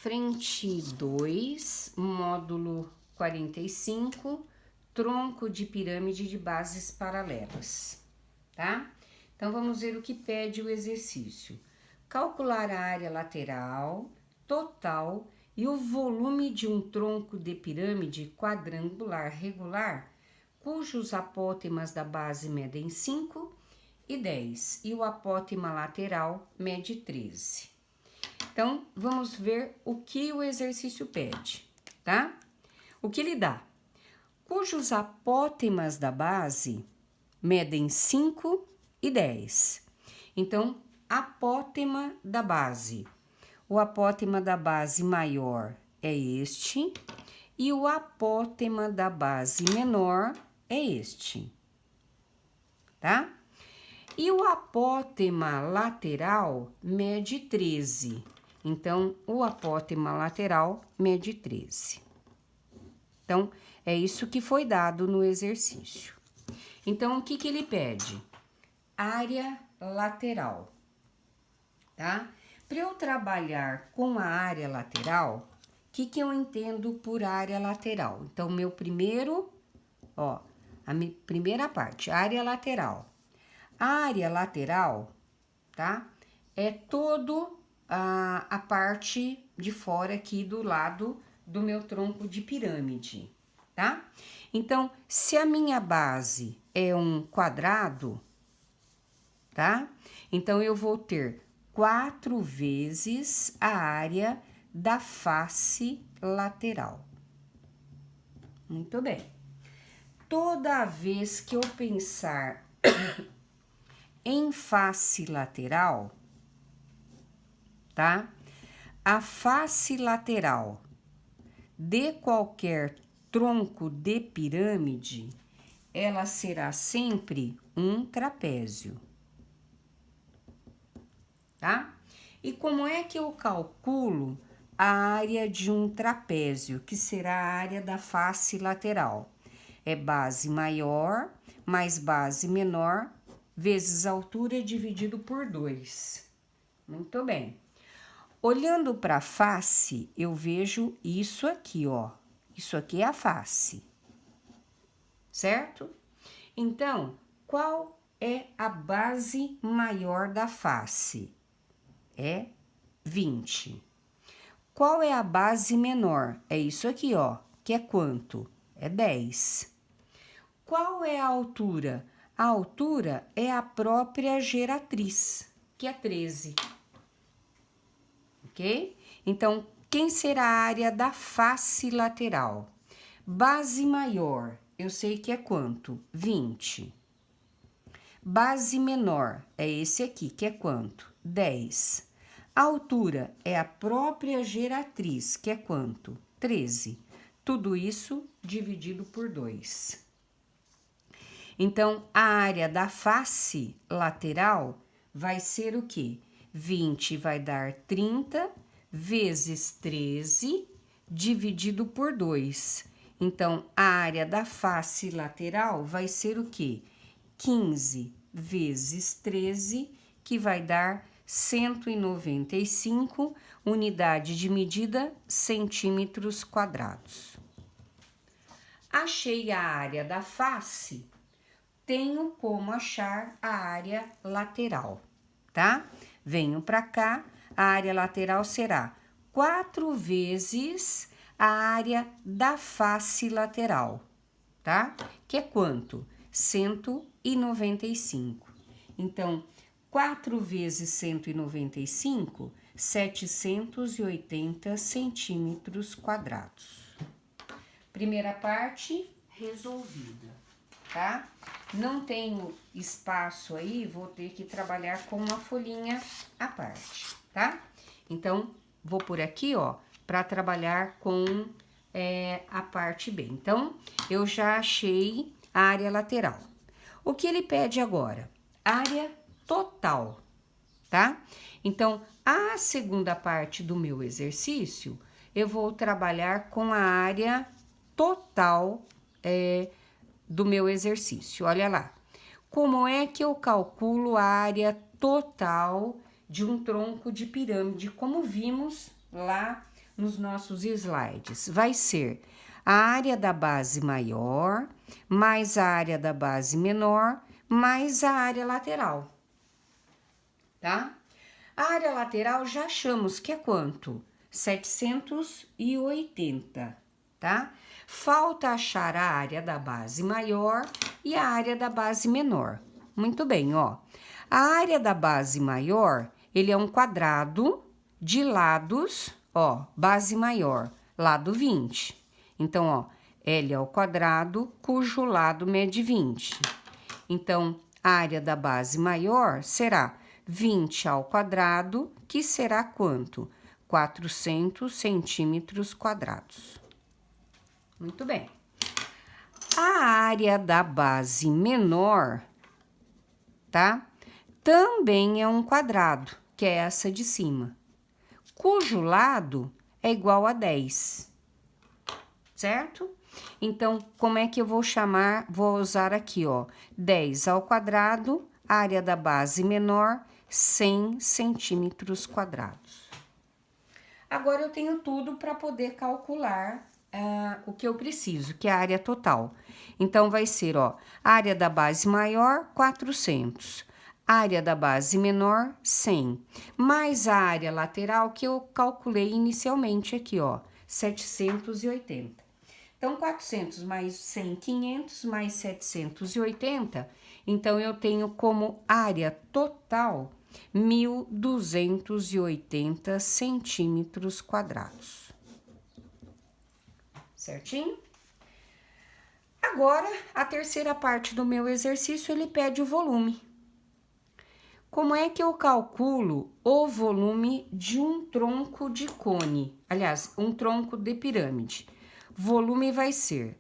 frente 2, módulo 45, tronco de pirâmide de bases paralelas, tá? Então, vamos ver o que pede o exercício. Calcular a área lateral, total e o volume de um tronco de pirâmide quadrangular regular, cujos apótemas da base medem 5 e 10 e o apótema lateral mede 13. Então, vamos ver o que o exercício pede, tá? O que ele dá? Cujos apótemas da base medem 5 e 10. Então, apótema da base. O apótema da base maior é este e o apótema da base menor é este, tá? E o apótema lateral mede 13. Então, o apótema lateral mede 13. Então, é isso que foi dado no exercício. Então, o que ele pede? Área lateral, tá? Para eu trabalhar com a área lateral, o que eu entendo por área lateral? Então, meu primeiro, ó, a minha primeira parte, área lateral. A área lateral, tá? É todo a parte de fora aqui do lado do meu tronco de pirâmide, tá? Então, se a minha base é um quadrado, tá? Então, eu vou ter 4 vezes a área da face lateral. Muito bem. Toda vez que eu pensar em face lateral, tá? A face lateral de qualquer tronco de pirâmide, ela será sempre um trapézio, tá? E como é que eu calculo a área de um trapézio, que será a área da face lateral? É base maior mais base menor vezes a altura dividido por 2. Muito bem. Olhando para a face, eu vejo isso aqui, ó. Isso aqui é a face, certo? Então, qual é a base maior da face? É 20. Qual é a base menor? É isso aqui, ó, que é quanto? É 10. Qual é a altura? A altura é a própria geratriz, que é 13. Ok? Então, quem será a área da face lateral? Base maior, eu sei que é quanto? 20. Base menor, é esse aqui, que é quanto? 10. A altura é a própria geratriz, que é quanto? 13. Tudo isso dividido por 2. Então, a área da face lateral vai ser o quê? 20 vai dar 30 vezes 13 dividido por 2. Então, a área da face lateral vai ser o quê? 15 vezes 13, que vai dar 195, unidade de medida, centímetros quadrados. Achei a área da face, tenho como achar a área lateral, tá? Venho para cá, a área lateral será 4 vezes a área da face lateral, tá? Que é quanto? 195. Então, 4 vezes 195, 780 centímetros quadrados. Primeira parte resolvida, tá? Não tenho espaço aí, vou ter que trabalhar com uma folhinha à parte, tá? Então, vou por aqui, ó, para trabalhar com a parte B. Então, eu já achei a área lateral. O que ele pede agora? Área total, tá? Então, a segunda parte do meu exercício, eu vou trabalhar com a área total do meu exercício. Olha lá. Como é que eu calculo a área total de um tronco de pirâmide, como vimos lá nos nossos slides. Vai ser a área da base maior, mais a área da base menor, mais a área lateral, tá? A área lateral já achamos que é quanto? 780, tá? Falta achar a área da base maior e a área da base menor. Muito bem, ó. A área da base maior, ele é um quadrado de lados, ó, base maior, lado 20. Então, ó, L ao quadrado, cujo lado mede 20. Então, a área da base maior será 20 ao quadrado, que será quanto? 400 centímetros quadrados. Muito bem. A área da base menor, tá? Também é um quadrado, que é essa de cima, cujo lado é igual a 10, certo? Então, como é que eu vou chamar? Vou usar aqui, ó, 10 ao quadrado, área da base menor, 100 centímetros quadrados. Agora, eu tenho tudo para poder calcular o que eu preciso, que é a área total. Então, vai ser, ó, área da base maior, 400. Área da base menor, 100. Mais a área lateral que eu calculei inicialmente aqui, ó, 780. Então, 400 mais 100, 500, mais 780. Então, eu tenho como área total 1.280 centímetros quadrados. Certinho? Agora, a terceira parte do meu exercício, ele pede o volume. Como é que eu calculo o volume de um tronco de cone? Aliás, um tronco de pirâmide. Volume vai ser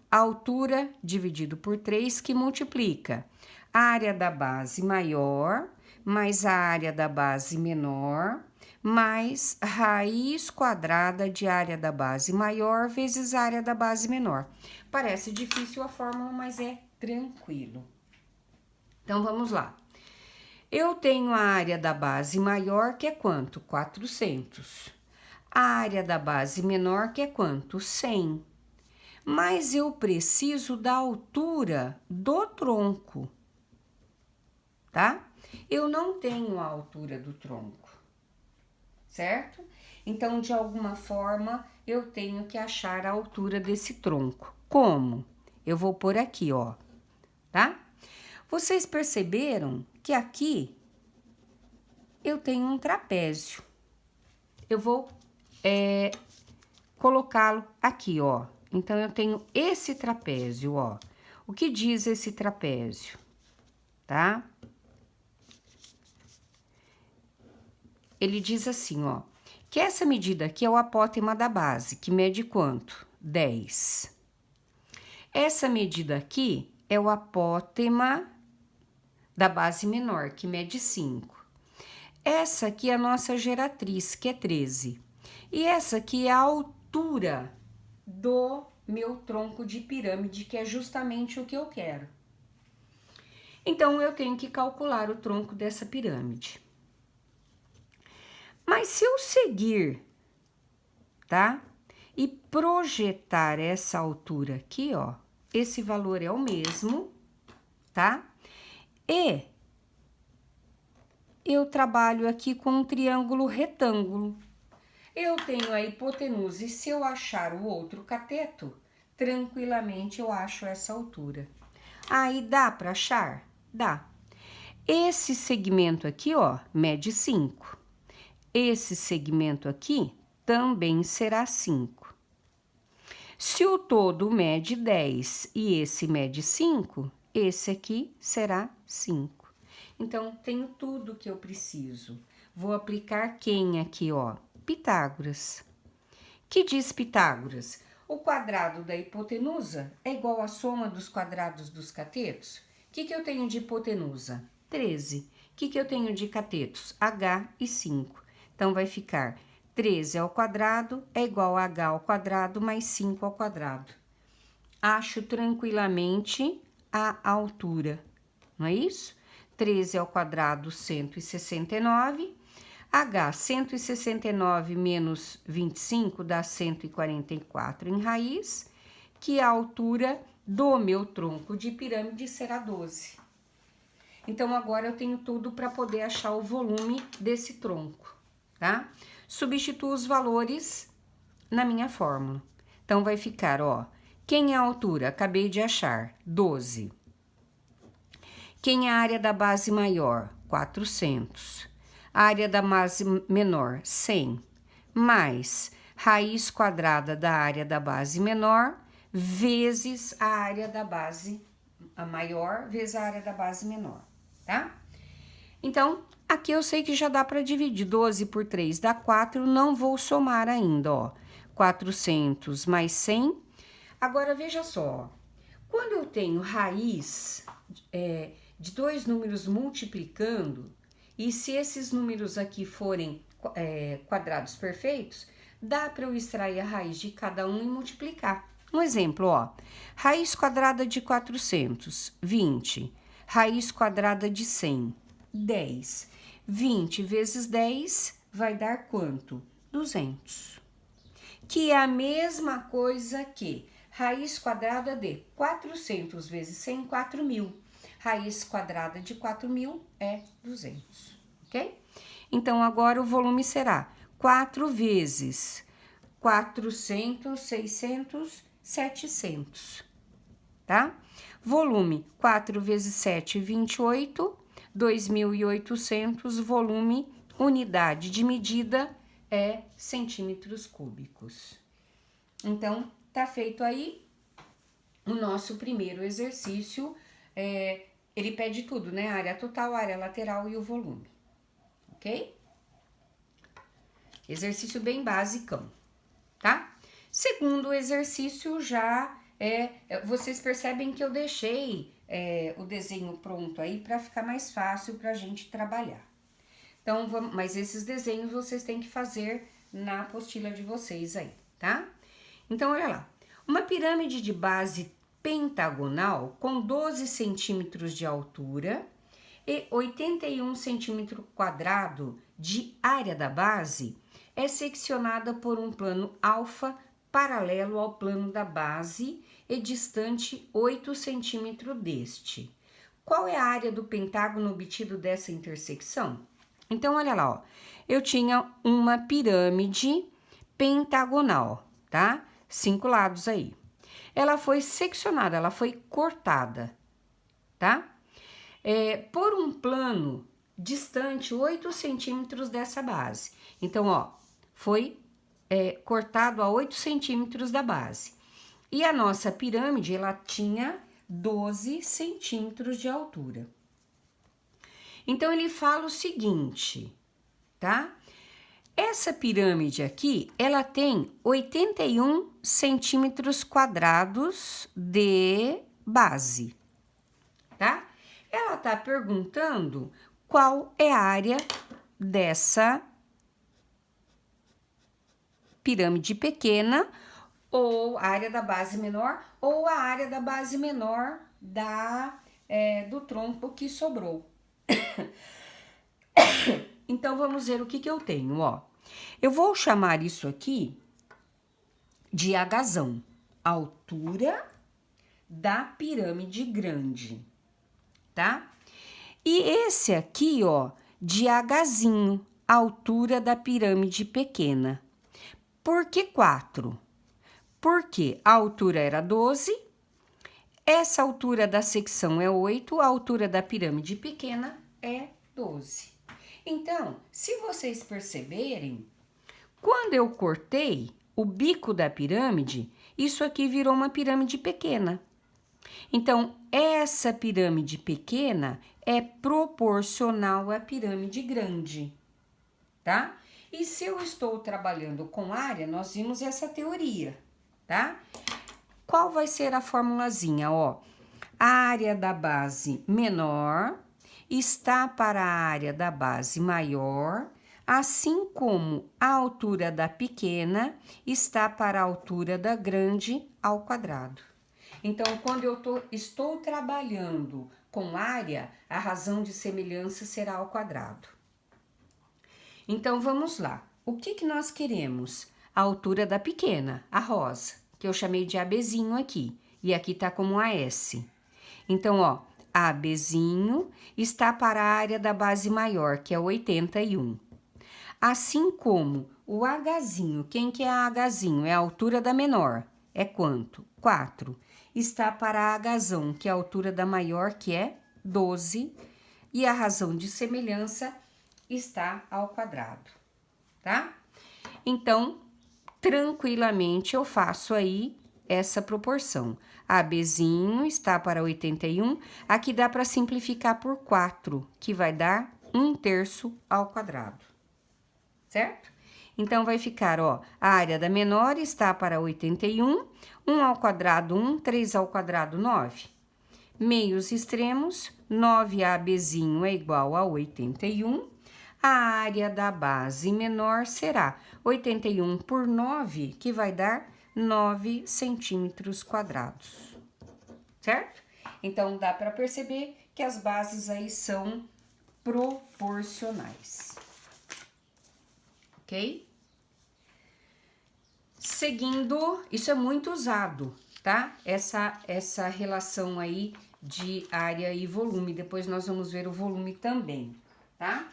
a altura dividido por 3, que multiplica a área da base maior, mais a área da base menor, mais raiz quadrada de área da base maior vezes a área da base menor. Parece difícil a fórmula, mas é tranquilo. Então, vamos lá. Eu tenho a área da base maior, que é quanto? 400. A área da base menor, que é quanto? 100. Mas eu preciso da altura do tronco, tá? Eu não tenho a altura do tronco, certo? Então, de alguma forma, eu tenho que achar a altura desse tronco. Como? Eu vou pôr aqui, ó, tá? Vocês perceberam que aqui eu tenho um trapézio. Eu vou colocá-lo aqui, ó. Então, eu tenho esse trapézio, ó. O que diz esse trapézio, tá? Ele diz assim, ó, que essa medida aqui é o apótema da base, que mede quanto? 10. Essa medida aqui é o apótema da base menor, que mede 5. Essa aqui é a nossa geratriz, que é 13. E essa aqui é a altura do meu tronco de pirâmide, que é justamente o que eu quero. Então, eu tenho que calcular o tronco dessa pirâmide. Mas se eu seguir, tá? E projetar essa altura aqui, ó, esse valor é o mesmo, tá? E eu trabalho aqui com um triângulo retângulo. Eu tenho a hipotenusa e se eu achar o outro cateto, tranquilamente eu acho essa altura. Aí dá para achar? Dá. Esse segmento aqui, ó, mede 5. Esse segmento aqui também será 5. Se o todo mede 10 e esse mede 5, esse aqui será 5. Então, tenho tudo que eu preciso. Vou aplicar quem aqui, ó? Pitágoras. Que diz Pitágoras? O quadrado da hipotenusa é igual à soma dos quadrados dos catetos. O que eu tenho de hipotenusa? 13. O que eu tenho de catetos? H e 5. Então, vai ficar 13 ao quadrado é igual a H ao quadrado mais 5 ao quadrado. Acho tranquilamente a altura, não é isso? 13 ao quadrado, 169. H, 169 menos 25 dá 144 em raiz, que a altura do meu tronco de pirâmide será 12. Então, agora eu tenho tudo para poder achar o volume desse tronco, tá? Substituo os valores na minha fórmula. Então, vai ficar, ó, quem é a altura? Acabei de achar, 12. Quem é a área da base maior? 400. A área da base menor, 100. Mais raiz quadrada da área da base menor, vezes a área da base maior, vezes a área da base menor, tá? Então, aqui eu sei que já dá para dividir. 12 por 3 dá 4, não vou somar ainda, ó. 400 mais 100. Agora, veja só, quando eu tenho raiz de dois números multiplicando, e se esses números aqui forem quadrados perfeitos, dá para eu extrair a raiz de cada um e multiplicar. Um exemplo, ó, raiz quadrada de 400, 20. Raiz quadrada de 100, 10. 20 vezes 10 vai dar quanto? 200. Que é a mesma coisa que raiz quadrada de 400 vezes 100, 4.000. Raiz quadrada de 4.000 é 200, ok? Então, agora o volume será 4 vezes 400, 600, 700, tá? Volume 4 vezes 7, 28, 2.800, volume, unidade de medida é centímetros cúbicos. Então, tá feito aí o nosso primeiro exercício. Ele pede tudo, né? A área total, a área lateral e o volume, ok? Exercício bem basicão, tá? Segundo exercício já vocês percebem que eu deixei o desenho pronto aí para ficar mais fácil para a gente trabalhar. Então, mas esses desenhos vocês têm que fazer na apostila de vocês aí, tá? Então, olha lá. Uma pirâmide de base pentagonal com 12 centímetros de altura e 81 centímetro quadrado de área da base é seccionada por um plano alfa paralelo ao plano da base e distante 8 centímetros deste. Qual é a área do pentágono obtido dessa intersecção? Então, olha lá, ó. Eu tinha uma pirâmide pentagonal, tá? 5 lados aí. Ela foi seccionada, ela foi cortada, tá? Por um plano distante 8 centímetros dessa base. Então, ó, foi cortado a 8 centímetros da base. E a nossa pirâmide, ela tinha 12 centímetros de altura. Então, ele fala o seguinte, tá? Essa pirâmide aqui, ela tem 81 centímetros quadrados de base, tá? Ela tá perguntando qual é a área dessa pirâmide pequena, ou a área da base menor, ou a área da base menor do tronco que sobrou. Então, vamos ver o que eu tenho, ó. Eu vou chamar isso aqui de Hzão, altura da pirâmide grande, tá? E esse aqui, ó, de Hzinho, altura da pirâmide pequena. Por que 4? Porque a altura era 12, essa altura da secção é 8, a altura da pirâmide pequena é 12. Então, se vocês perceberem, quando eu cortei o bico da pirâmide, isso aqui virou uma pirâmide pequena. Então, essa pirâmide pequena é proporcional à pirâmide grande, tá? E se eu estou trabalhando com área, nós vimos essa teoria, tá? Qual vai ser a formulazinha, ó? A área da base menor está para a área da base maior, assim como a altura da pequena está para a altura da grande ao quadrado. Então, quando eu estou trabalhando com área, a razão de semelhança será ao quadrado. Então, vamos lá. O que nós queremos? A altura da pequena, a rosa, que eu chamei de ABzinho aqui. E aqui tá como AS. Então, ó, ABzinho está para a área da base maior, que é 81. Assim como o Hzinho, quem que é Hzinho? É a altura da menor. É quanto? 4. Está para Hzão, que é a altura da maior, que é 12. E a razão de semelhança está ao quadrado, tá? Então, tranquilamente eu faço aí essa proporção. ABzinho está para 81, aqui dá para simplificar por 4, que vai dar 1/3 ao quadrado, certo? Então, vai ficar, ó, a área da menor está para 81, 1 ao quadrado 1, 3 ao quadrado 9. Meios extremos, 9ABzinho é igual a 81. A área da base menor será 81 por 9, que vai dar 9 centímetros quadrados, certo? Então, dá para perceber que as bases aí são proporcionais, ok? Seguindo, isso é muito usado, tá? Essa relação aí de área e volume, depois nós vamos ver o volume também, tá?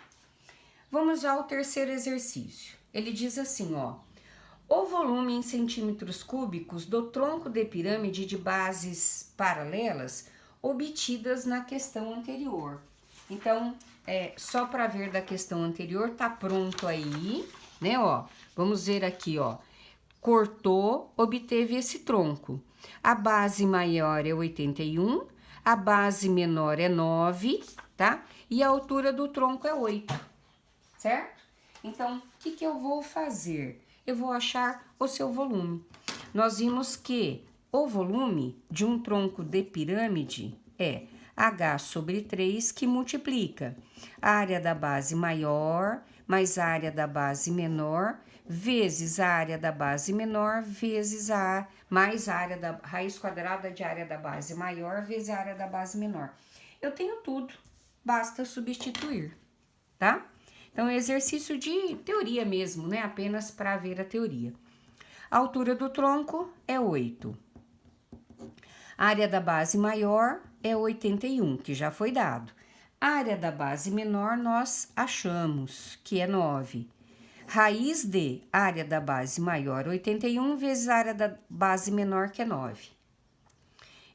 Vamos ao terceiro exercício. Ele diz assim, ó: o volume em centímetros cúbicos do tronco de pirâmide de bases paralelas obtidas na questão anterior. Então, só para ver da questão anterior, tá pronto aí, né, ó. Vamos ver aqui, ó. Cortou, obteve esse tronco. A base maior é 81, a base menor é 9, tá? E a altura do tronco é 8. Certo? Então, o que eu vou fazer? Eu vou achar o seu volume. Nós vimos que o volume de um tronco de pirâmide é H sobre 3, que multiplica a área da base maior mais a área da base menor, vezes a área da base menor, vezes mais a área da raiz quadrada de área da base maior, vezes a área da base menor. Eu tenho tudo, basta substituir, tá? Então, é exercício de teoria mesmo, né? Apenas para ver a teoria. A altura do tronco é 8. A área da base maior é 81, que já foi dado. A área da base menor nós achamos, que é 9. Raiz de área da base maior, 81, vezes a área da base menor, que é 9.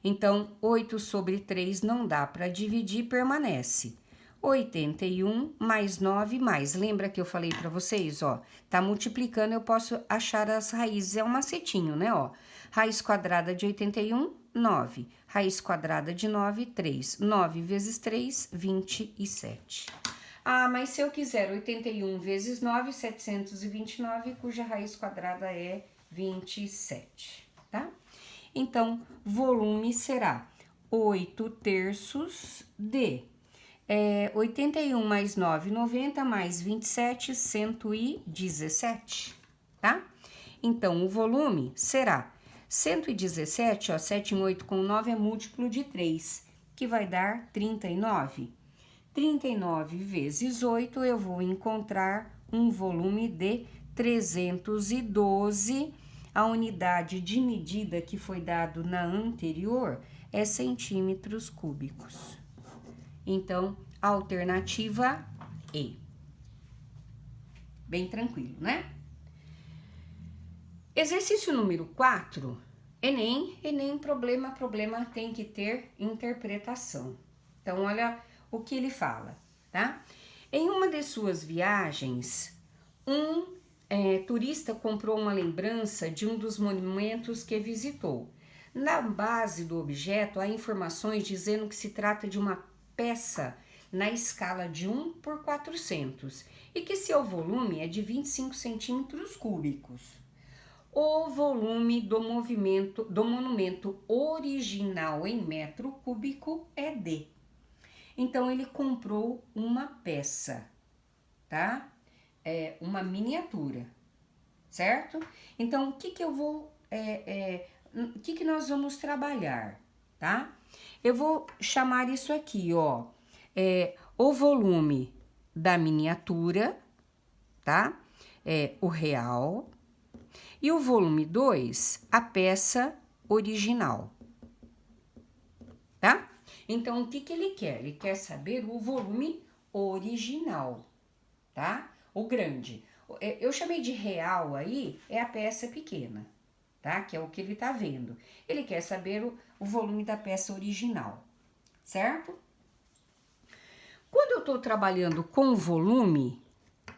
Então, 8 sobre 3 não dá para dividir, permanece. 81 mais 9 mais. Lembra que eu falei para vocês, ó? Tá multiplicando, eu posso achar as raízes. É um macetinho, né, ó? Raiz quadrada de 81, 9. Raiz quadrada de 9, 3. 9 vezes 3, 27. Ah, mas se eu quiser 81 vezes 9, 729, cuja raiz quadrada é 27, tá? Então, volume será 8/3 de 81 mais 9, 90, mais 27, 117, tá? Então, o volume será 117, ó, 7 em 8 com 9 é múltiplo de 3, que vai dar 39. 39 vezes 8, eu vou encontrar um volume de 312. A unidade de medida que foi dado na anterior é centímetros cúbicos. Então, alternativa E. Bem tranquilo, né? Exercício número 4, Enem, problema tem que ter interpretação. Então, olha o que ele fala, tá? Em uma de suas viagens, turista comprou uma lembrança de um dos monumentos que visitou. Na base do objeto, há informações dizendo que se trata de uma peça na escala de 1 por 400 e que seu volume é de 25 centímetros cúbicos. O volume do monumento original em metro cúbico é D. Então, ele comprou uma peça, tá? Uma miniatura, certo? Então, o que nós vamos trabalhar, tá? Eu vou chamar isso aqui, ó, o volume da miniatura, tá? É o real. E o volume 2, a peça original, tá? Então, o que que ele quer? Ele quer saber o volume original, tá? O grande. Eu chamei de real aí, é a peça pequena, tá? Que é o que ele tá vendo. Ele quer saber o volume da peça original, certo? Quando eu tô trabalhando com volume,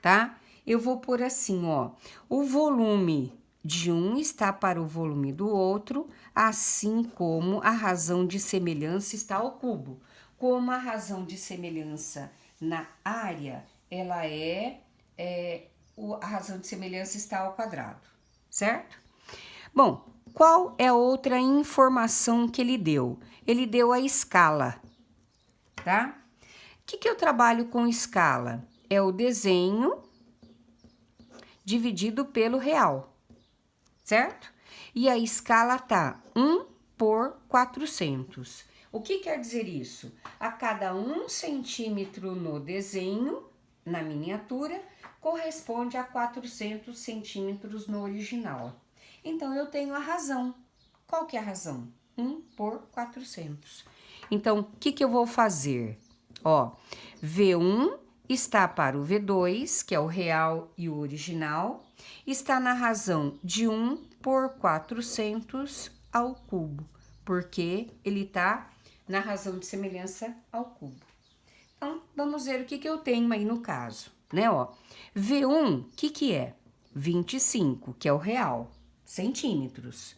tá? Eu vou pôr assim, ó. O volume de um está para o volume do outro, assim como a razão de semelhança está ao cubo. Como a razão de semelhança na área, ela a razão de semelhança está ao quadrado, certo? Bom, qual é a outra informação que ele deu? Ele deu a escala, tá? O que eu trabalho com escala? É o desenho dividido pelo real, certo? E a escala tá 1 por 400. O que quer dizer isso? A cada 1 centímetro no desenho, na miniatura, corresponde a 400 centímetros no original. Então, eu tenho a razão. Qual que é a razão? 1 por 400. Então, o que eu vou fazer? Ó, V1 está para o V2, que é o real e o original, está na razão de 1 por 400 ao cubo, porque ele está na razão de semelhança ao cubo. Então, vamos ver o que eu tenho aí no caso, né, ó. V1, o que é? 25, que é o real, centímetros.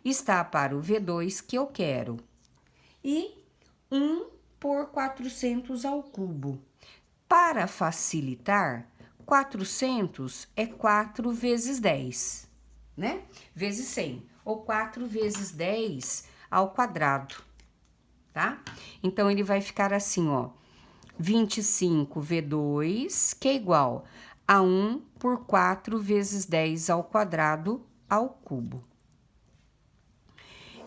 Está para o V2 que eu quero. E 1 por 400 ao cubo. Para facilitar, 400 é 4 vezes 10, né? Vezes 100, ou 4 vezes 10 ao quadrado, tá? Então, ele vai ficar assim, ó, 25V2, que é igual a 1 por 4 vezes 10 ao quadrado ao cubo.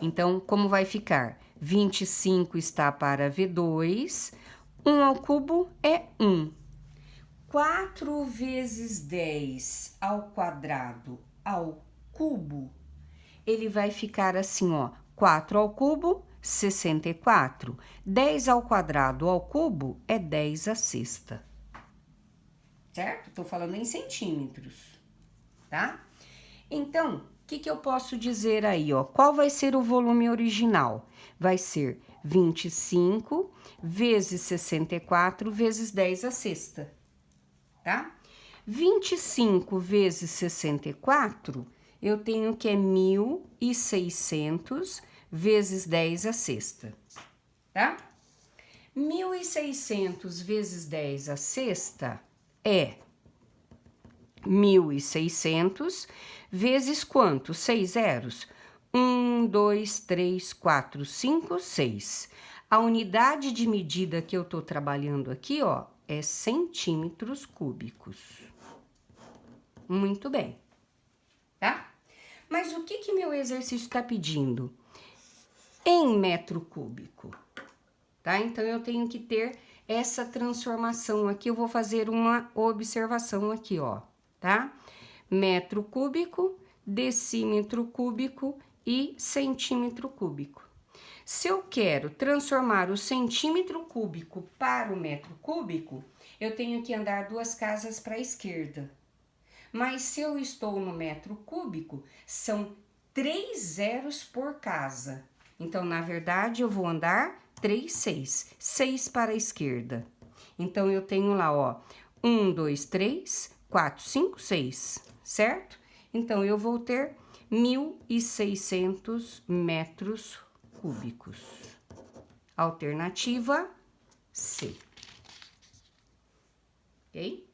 Então, como vai ficar? 25 está para V2, 1 ao cubo é 1. 4 vezes 10 ao quadrado ao cubo, ele vai ficar assim, ó, 4 ao cubo, 64. 10 ao quadrado ao cubo é 10 à sexta. Certo? Tô falando em centímetros, tá? Então, o que eu posso dizer aí, ó? Qual vai ser o volume original? Vai ser 25 vezes 64 vezes 10 à sexta, tá? 25 vezes 64, eu tenho que é 1.600 vezes 10 à sexta, tá? 1.600 vezes 10 à sexta é 1.600 vezes quanto? 6 zeros? 1, 2, 3, 4, 5, 6. A unidade de medida que eu tô trabalhando aqui, ó, é centímetros cúbicos. Muito bem, tá? Mas o que meu exercício está pedindo? Em metro cúbico, tá? Então, eu tenho que ter essa transformação aqui. Eu vou fazer uma observação aqui, ó, tá? Metro cúbico, decímetro cúbico e centímetro cúbico. Se eu quero transformar o centímetro cúbico para o metro cúbico, eu tenho que andar 2 casas para a esquerda. Mas se eu estou no metro cúbico, são 3 zeros por casa. Então, na verdade, eu vou andar 3, 6. 6 para a esquerda. Então, eu tenho lá, ó, 1, 2, 3, 4, 5, 6, certo? Então, eu vou ter 1.600 metros cúbicos. Alternativa C. Ok?